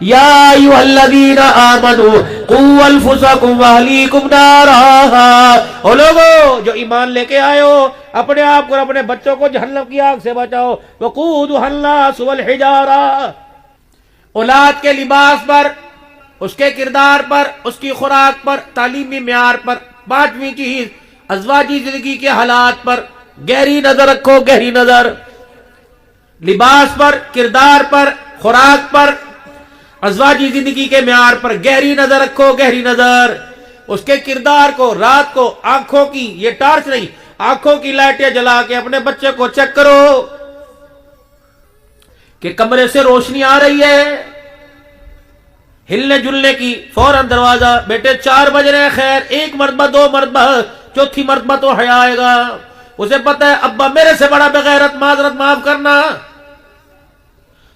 یا ایھا الذین آمنوا قوا انفسکم واہلیکم نارا، او لوگو جو ایمان لے کے آئے ہو، اپنے آپ کو اور اپنے بچوں کو جہنم کی آگ سے بچاؤ، وقودھا الناس والحجارہ، اولاد کے لباس پر، اس کے کردار پر، اس کی خوراک پر، تعلیمی معیار پر، پانچویں چیز ازواجی زندگی کے حالات پر گہری نظر رکھو، گہری نظر، لباس پر، کردار پر، خوراک پر، ازواجی زندگی کے معیار پر گہری نظر رکھو، گہری نظر، اس کے کردار کو، رات کو آنکھوں کی، یہ ٹارچ نہیں، آنکھوں کی لائٹیں جلا کے اپنے بچے کو چیک کرو کہ کمرے سے روشنی آ رہی ہے، ہلنے جلنے کی، فوراً دروازہ، بیٹے 4 بج رہے ہیں، خیر، 1 مرتبہ 2 مرتبہ، چوتھی مرتبہ تو حیا آئے گا، اسے پتہ ہے ابا میرے سے بڑا بغیرت، معذرت معاف کرنا۔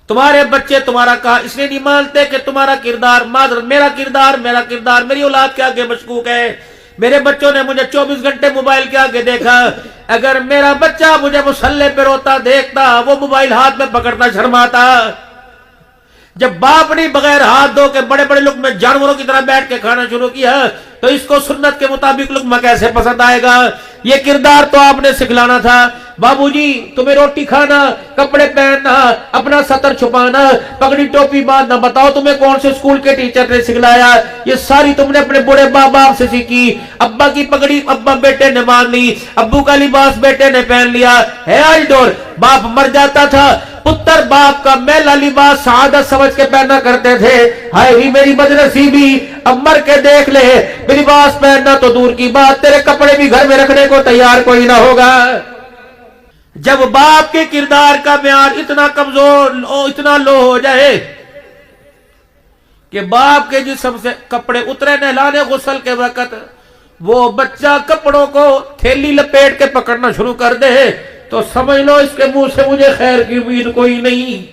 تمہارے بچے تمہارا کہا اس لیے نہیں مانتے کہ تمہارا کردار، معذرت، میرا کردار میری اولاد کے آگے مشکوک ہے، میرے بچوں نے مجھے 24 گھنٹے موبائل کے آگے دیکھا، اگر میرا بچہ مجھے مصلی پہ روتا دیکھتا، وہ موبائل ہاتھ میں پکڑتا شرماتا۔ جب باپ نے بغیر ہاتھ دھو کے بڑے بڑے لقمے جانوروں کی طرح بیٹھ کے کھانا شروع کیا تو اس کو سنت کے مطابق لقمہ کیسے پسند آئے گا؟ یہ کردار تو آپ نے سکھلانا تھا۔ بابو جی تمہیں روٹی کھانا، کپڑے پہننا، اپنا سطر چھپانا، پگڑی ٹوپی باندھنا، بتاؤ تمہیں کون سے اسکول کے ٹیچر نے سکھلایا؟ یہ ساری تم نے اپنے بڑے باپ سے سیکھی۔ ابا کی پگڑی ابا بیٹے نے باندھ لی، ابو کا لباس بیٹے نے پہن لیا ہے۔ آج دور باپ مر جاتا تھا، پتر باپ کا میلا لباس سعادت سمجھ کے پہنا کرتے تھے۔ ہائے ہی میری بدنصیبی، اب مر کے دیکھ لے، لباس پہننا تو دور کی بات، تیرے کپڑے بھی گھر میں رکھنے کو تیار کوئی نہ ہوگا۔ جب باپ کے کردار کا معیار اتنا کمزور، اتنا لو ہو جائے کہ باپ کے جسم سے کپڑے اترے نہلانے غسل کے وقت، وہ بچہ کپڑوں کو تھیلی لپیٹ کے پکڑنا شروع کر دے تو سمجھ لو اس کے منہ سے مجھے خیر کی امید کوئی نہیں۔